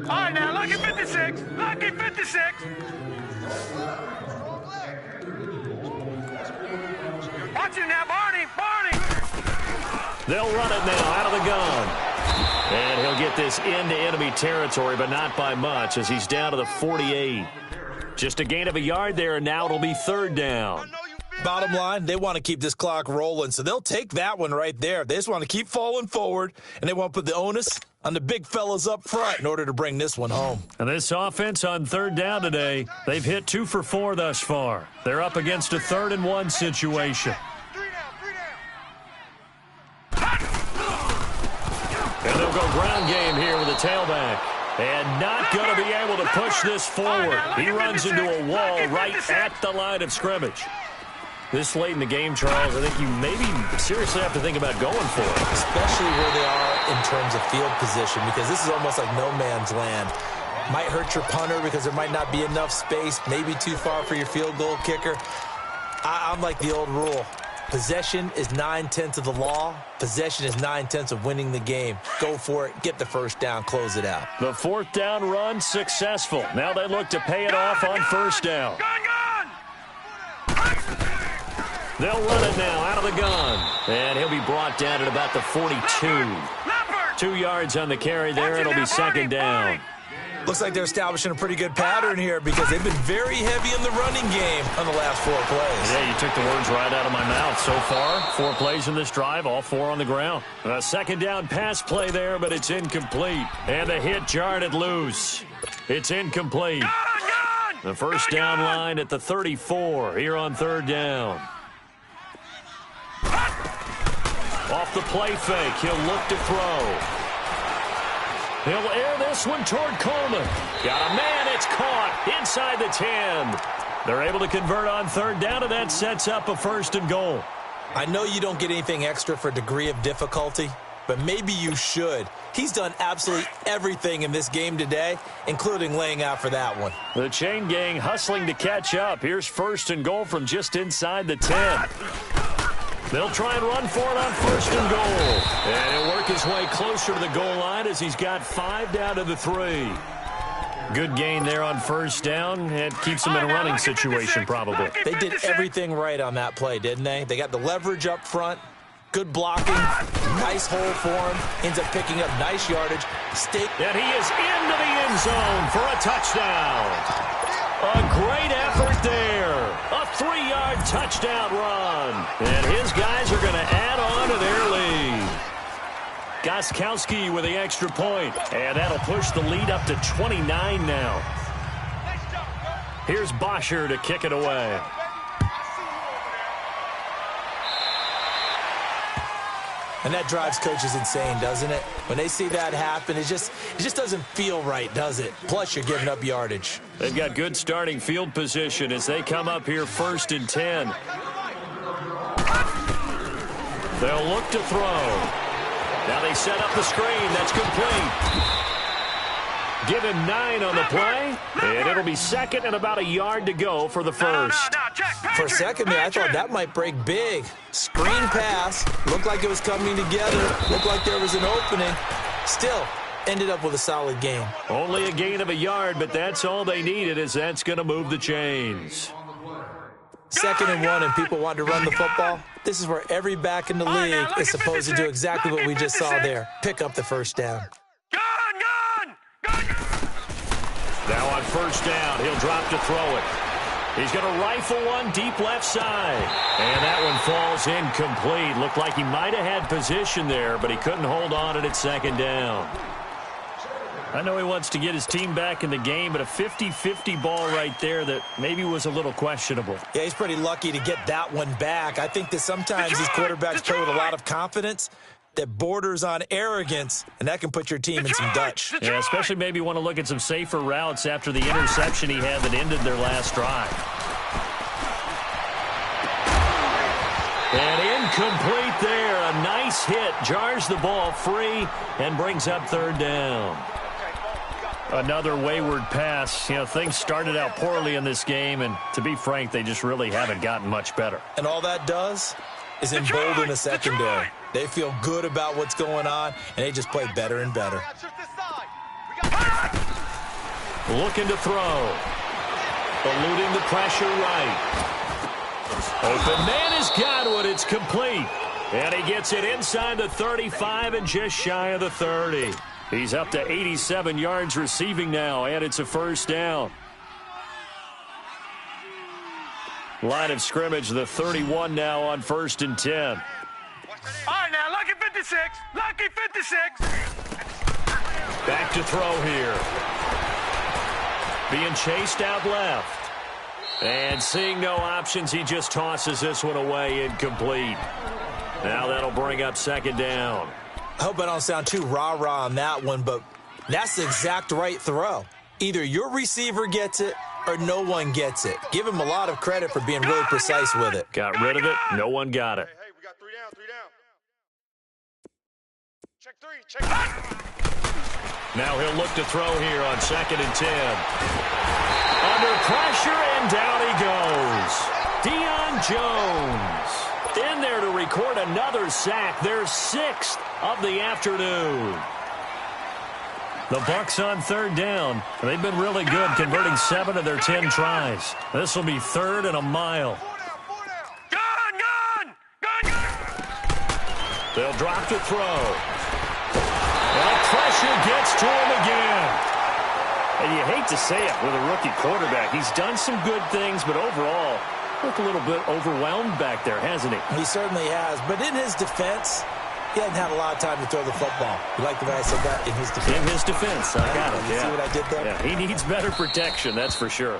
right, now, lucky 56. Watch it now, Barney. They'll run it now out of the gun. And he'll get this into enemy territory, but not by much as he's down to the 48. Just a gain of a yard there, and now it'll be 3rd down. Bottom line, they want to keep this clock rolling, so they'll take that one right there. They just want to keep falling forward, and they want to put the onus on the big fellas up front in order to bring this one home. And this offense on 3rd down today, they've hit 2 for 4 thus far. They're up against a 3rd and 1 situation. And they'll go ground game here with a tailback. And not going to be able to push this forward. He runs into a wall right at the line of scrimmage. This late in the game, Charles, I think you maybe seriously have to think about going for it. Especially where they are in terms of field position, because this is almost like no man's land. Might hurt your punter because there might not be enough space, maybe too far for your field goal kicker. I'm like the old rule. Possession is 9/10 of the law. Possession is 9/10 of winning the game. Go for it. Get the 1st down. Close it out. The 4th down run successful. Now they look to pay it off on 1st down. Gone! They'll run it now out of the gun. And he'll be brought down at about the 42. 2 yards on the carry there. It'll be 2nd down. Looks like they're establishing a pretty good pattern here because they've been very heavy in the running game on the last 4 plays. Yeah, you took the words right out of my mouth. So far, 4 plays in this drive, all 4 on the ground. A 2nd down pass play there, but it's incomplete. And the hit jarred it loose. It's incomplete. The 1st down line at the 34 here on 3rd down. Off the play fake, he'll look to throw. He'll air this one toward Coleman. Got a man, it's caught inside the 10. They're able to convert on 3rd down, and that sets up a 1st and goal. I know you don't get anything extra for degree of difficulty, but maybe you should. He's done absolutely everything in this game today, including laying out for that one. The chain gang hustling to catch up. Here's 1st and goal from just inside the 10. They'll try and run for it on 1st and goal. And he'll work his way closer to the goal line as he's got 5 down to the 3. Good gain there on 1st down. It keeps them in a running situation probably. They did everything right on that play, didn't they? They got the leverage up front, good blocking, nice hole for him, ends up picking up nice yardage. And he is into the end zone for a touchdown. A great effort there. A 3-yard touchdown run. And his guys are going to add on to their lead. Gostkowski with the extra point. And that'll push the lead up to 29 now. Here's Bosher to kick it away. And that drives coaches insane, doesn't it? When they see that happen, it just doesn't feel right, does it? Plus, you're giving up yardage. They've got good starting field position as they come up here 1st and 10. They'll look to throw. Now they set up the screen. That's complete. Give him 9 on the play, and it'll be 2nd and about a yard to go for the first. For a second there, I thought that might break big. Screen pass. Looked like it was coming together. Looked like there was an opening. Still, ended up with a solid gain. Only a gain of a yard, but that's all they needed, as that's going to move the chains. 2nd and 1, and people want to run the football. This is where every back in the league is supposed to do exactly what we just saw there. Pick up the first down. Now on 1st down, he'll drop to throw it. He's going to rifle one deep left side. And that one falls incomplete. Looked like he might have had position there, but he couldn't hold on at 2nd down. I know he wants to get his team back in the game, but a 50-50 ball right there that maybe was a little questionable. Yeah, he's pretty lucky to get that one back. I think that sometimes these quarterbacks play with a lot of confidence that borders on arrogance, and that can put your team in some Dutch. Yeah, especially maybe want to look at some safer routes after the interception he had that ended their last drive. And incomplete there. A nice hit. Jars the ball free and brings up 3rd down. Another wayward pass. You know, things started out poorly in this game, and to be frank, they just really haven't gotten much better. And all that does is embolden the secondary. They feel good about what's going on, and they just play better and better. Looking to throw. Eluding the pressure right. Open man has got one. It's complete. And he gets it inside the 35 and just shy of the 30. He's up to 87 yards receiving now, and it's a 1st down. Line of scrimmage, the 31 now on 1st and 10. All right, now, lucky 56. Lucky 56. Back to throw here. Being chased out left. And seeing no options, he just tosses this one away, incomplete. Now that'll bring up 2nd down. I hope I don't sound too rah-rah on that one, but that's the exact right throw. Either your receiver gets it or no one gets it. Give him a lot of credit for being really precise with it. Got rid of it. No one got it. Hey, we got 3 down, 3 down. Check 3. Now he'll look to throw here on 2nd and 10. Under pressure, and down he goes. Deion Jones in there to record another sack. Their 6th of the afternoon. The Bucks on 3rd down. They've been really good, converting 7 of their 10 tries. This will be 3rd and a mile. Gun! They'll drop to throw. Well, pressure gets to him again. And you hate to say it with a rookie quarterback. He's done some good things, but overall, looked a little bit overwhelmed back there, hasn't he? He certainly has. But in his defense, he hasn't had a lot of time to throw the football. You like the way I said that? In his defense. In his defense. I got it, You see what I did there? Yeah, he needs better protection, that's for sure.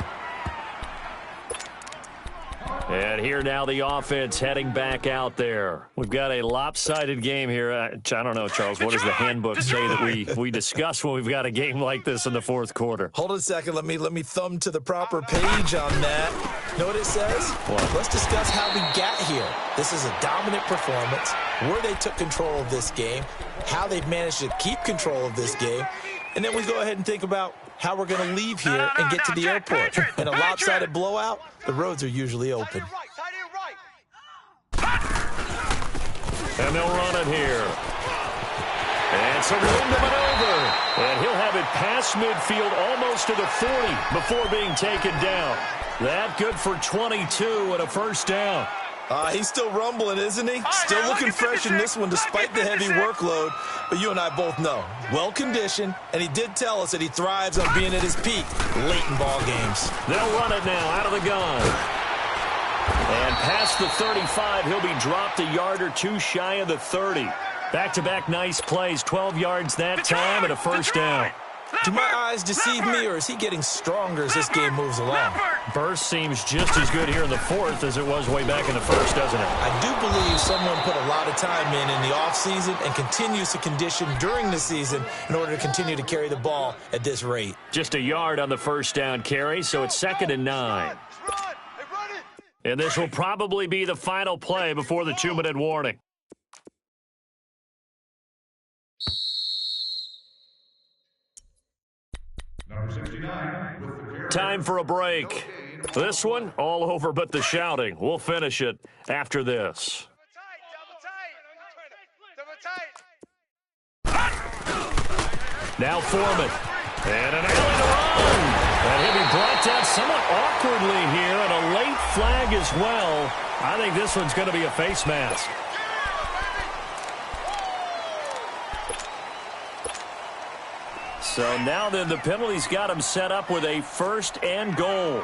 And here now the offense heading back out there. We've got a lopsided game here. I don't know, Charles, what does the handbook say that we discuss when we've got a game like this in the 4th quarter? Hold on a second. Let me thumb to the proper page on that. Know what it says? What? Let's discuss how we got here. This is a dominant performance, where they took control of this game, how they've managed to keep control of this game, and then we go ahead and think about how we're going to leave here and get to the airport. In a lopsided blowout, the roads are usually open. And they'll run it here. And some room to maneuver. And he'll have it past midfield almost to the 40 before being taken down. That good for 22 and a 1st down. He's still rumbling, isn't he? Still looking fresh in this one despite the heavy workload. But you and I both know, well-conditioned, and he did tell us that he thrives on being at his peak late in ball games. They'll run it now out of the gun. And past the 35, he'll be dropped a yard or two shy of the 30. Back-to-back nice plays, 12 yards that time and a 1st down. Do my eyes deceive me, or is he getting stronger as this game moves along? Burst seems just as good here in the fourth as it was way back in the first, doesn't it? I do believe someone put a lot of time in the offseason and continues to condition during the season in order to continue to carry the ball at this rate. Just a yard on the first down carry, so it's 2nd and 9. And this will probably be the final play before the 2-minute warning. Time for a break. This one, all over but the shouting. We'll finish it after this. Now Foreman. And an early run. And he'll be brought down somewhat awkwardly here, and a late flag as well. I think this one's going to be a face mask. So now then the penalty's got him set up with a 1st and goal.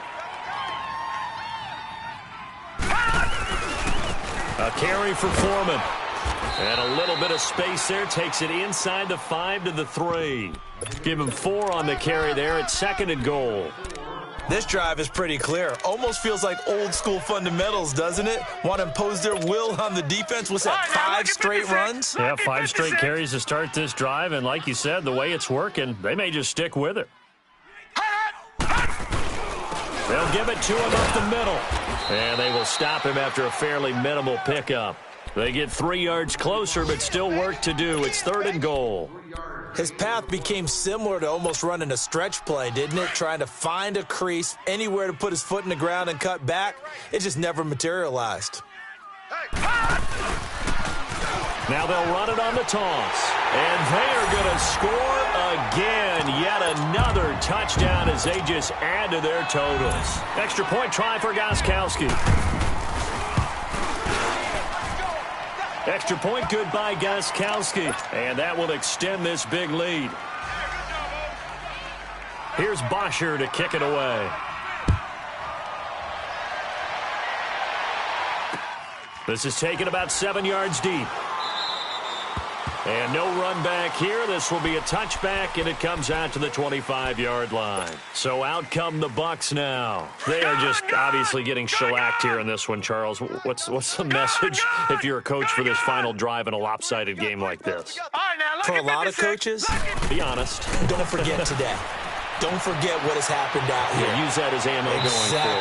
A carry for Foreman. And a little bit of space there. Takes it inside the 5 to the 3. Give him 4 on the carry there at 2nd and goal. This drive is pretty clear. Almost feels like old school fundamentals, doesn't it? Want to impose their will on the defense. What's that, 5 straight runs? Yeah, 5 straight carries to start this drive. And like you said, the way it's working, they may just stick with it. They'll give it to him up the middle. And they will stop him after a fairly minimal pickup. They get 3 yards closer, but still work to do. It's 3rd and goal. His path became similar to almost running a stretch play, didn't it? Trying to find a crease, anywhere to put his foot in the ground and cut back. It just never materialized. Now they'll run it on the toss. And they are going to score again. Yet another touchdown as they just add to their totals. Extra point try for Gostkowski. Extra point good by Gostkowski. And that will extend this big lead. Here's Bosher to kick it away. This is taken about 7 yards deep. And no run back here. This will be a touchback, and it comes out to the 25-yard line. So out come the Bucs now. They are just obviously getting shellacked here in this one, Charles. What's the message if you're a coach for this final drive in a lopsided game like this? For a lot of coaches, be honest. Don't forget today. Don't forget what has happened out here. Yeah, use that as ammo going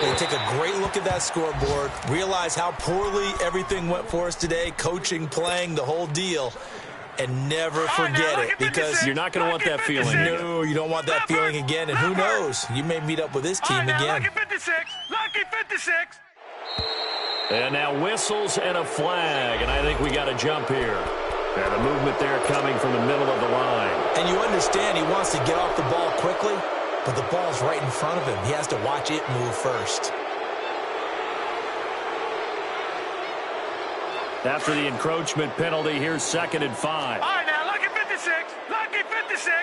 forward. Take a great look at that scoreboard. Realize how poorly everything went for us today. Coaching, playing, the whole deal. And never forget it, because you're not going to want that feeling. No, you don't want that feeling again. And who knows? You may meet up with this team again. Lucky 56. Lucky 56. And now whistles and a flag. And I think we got a jump here. And a movement there coming from the middle of the line. And you understand he wants to get off the ball quickly, but the ball's right in front of him. He has to watch it move first. After the encroachment penalty, here's 2nd and 5. All right, now, lucky 56. Lucky 56.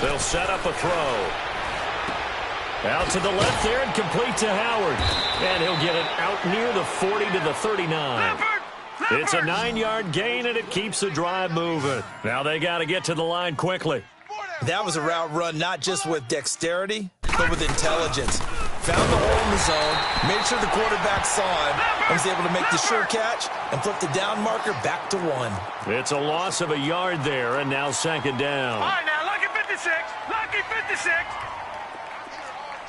They'll set up a throw. Out to the left there and complete to Howard. And he'll get it out near the 40 to the 39. It's a 9-yard gain, and it keeps the drive moving. Now they got to get to the line quickly. That was a route run not just with dexterity, but with intelligence. Found the hole in the zone, made sure the quarterback saw him, and was able to make the sure catch and flip the down marker back to 1. It's a loss of a yard there, and now 2nd down. All right, now, lucky 56. Lucky 56.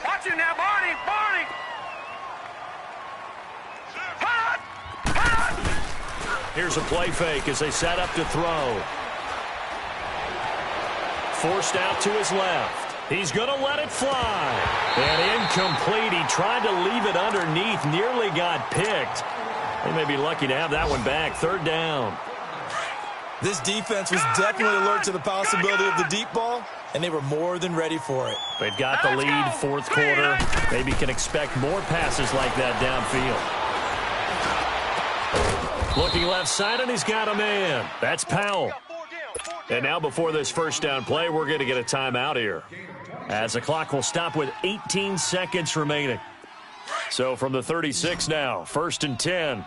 Watch him now, Barney. Barney. Here's a play fake as they set up to throw. Forced out to his left. He's going to let it fly. And incomplete. He tried to leave it underneath. Nearly got picked. They may be lucky to have that one back. 3rd down. This defense was definitely alert to the possibility of the deep ball, and they were more than ready for it. They've got the lead, 4th quarter. Maybe can expect more passes like that downfield. Looking left side, and he's got a man. That's Powell. And now before this first down play, we're going to get a timeout here, as the clock will stop with 18 seconds remaining. So from the 36 now, 1st and 10. All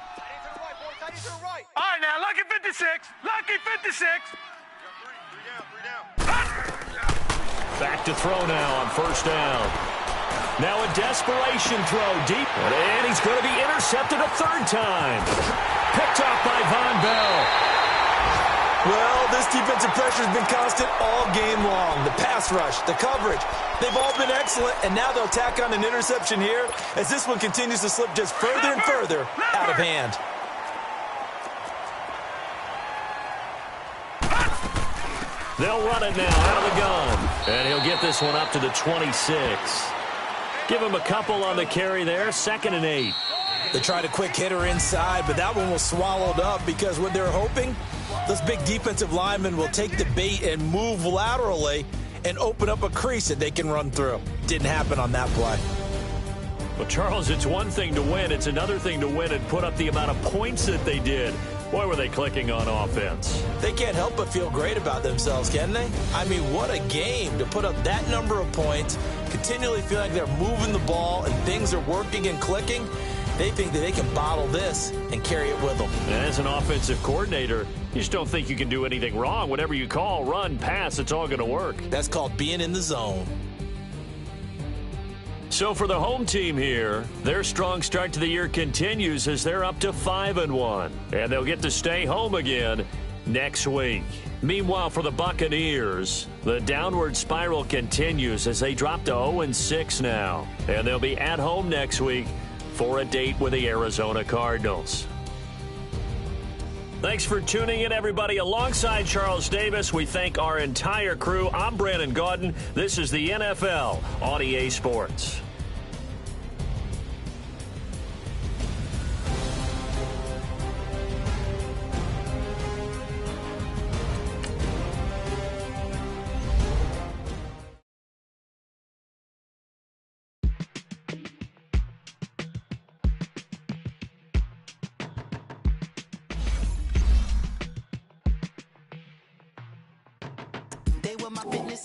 right, now, lucky 56. 56. Lucky 56. Three down. Back to throw now on first down. Now a desperation throw deep, and he's going to be intercepted a third time. Picked off by Von Bell. Well, this defensive pressure has been constant all game long. The pass rush, the coverage, they've all been excellent, and now they'll tack on an interception here as this one continues to slip just further and further out of hand. They'll run it now out of the gun, and he'll get this one up to the 26. Give him a couple on the carry there, 2nd and 8. They tried a quick hitter inside, but that one was swallowed up because what they're hoping, those big defensive linemen will take the bait and move laterally and open up a crease that they can run through. Didn't happen on that play. Well, Charles, it's one thing to win. It's another thing to win and put up the amount of points that they did. Boy, were they clicking on offense. They can't help but feel great about themselves, can they? I mean, what a game to put up that number of points, continually feel like they're moving the ball and things are working and clicking. They think that they can bottle this and carry it with them. As an offensive coordinator, you just don't think you can do anything wrong. Whatever you call, run, pass, it's all going to work. That's called being in the zone. So for the home team here, their strong start to the year continues as they're up to 5-1. And they'll get to stay home again next week. Meanwhile, for the Buccaneers, the downward spiral continues as they drop to 0-6 now. And they'll be at home next week for a date with the Arizona Cardinals. Thanks for tuning in, everybody. Alongside Charles Davis, we thank our entire crew. I'm Brandon Gaudin. This is the NFL on EA Sports.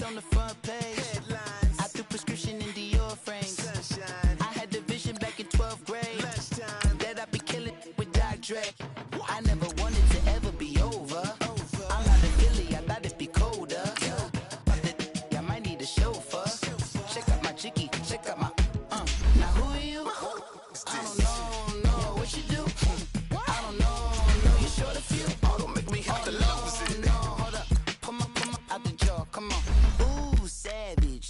On the front page, headlines. I threw prescription in Dior frames. Sunshine. I had the vision back in 12th grade that I'd be killing with Dr. Dre. I never wanted to ever be over. I'm not a Philly, I thought it'd be colder. I might need a chauffeur. Check out my chicky, check out my. Now who are you? I don't know what you do. I don't know you're short a few. Oh, don't make me have to lose it. No, hold up, pull my out the jaw, come on.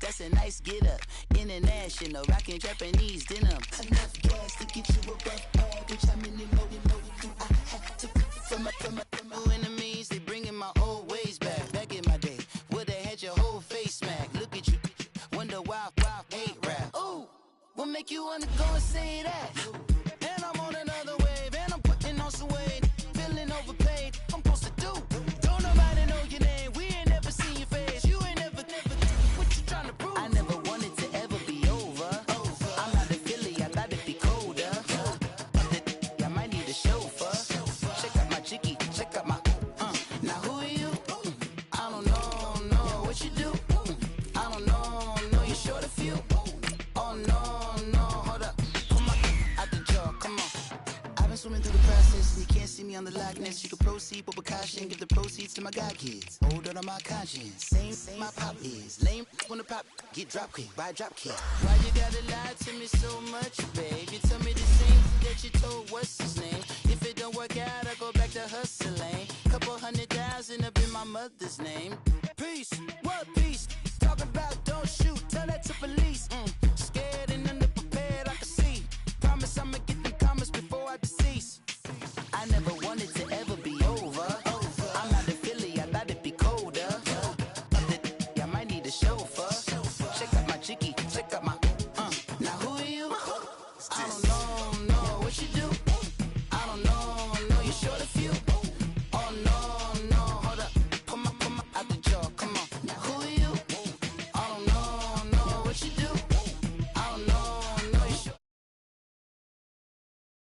That's a nice get up. International, rockin' Japanese denim. Enough gas to get you above average. I'm in the loading. I had to from my enemies. They bringing my old ways back. Back in my day, would've had your whole face smacked. Look at you, wonder why hate rap. Ooh, what make you wanna go and say that? And I'm on another wave, and I'm putting on some weight. Feeling overpaid, I'm supposed to do. Don't nobody know your name. We ain't never seen your face. You ain't never. I never wanted to ever be over. I'm not a Philly, I thought it'd be colder. I might need a chauffeur. Check out my chicky, check out my. Now who are you? I don't know what you do. I don't know you're short a few. Oh no, hold up. Come on, out the jaw, come on. I've been swimming through the process, and you can't see me on the Loch Ness. You can proceed, but with caution, give the proceeds to my god kids. Older on my conscience, same my pop is. Lame when the pop get drop quick, buy drop kick. Why you gotta lie to me so much, babe? You tell me the same that you told what's his name. If it don't work out, I go back to hustling. Couple 100,000 up in my mother's name. Peace, what peace? Talking about don't shoot, tell that to police. Scared and underprepared, I can see. Promise I'ma get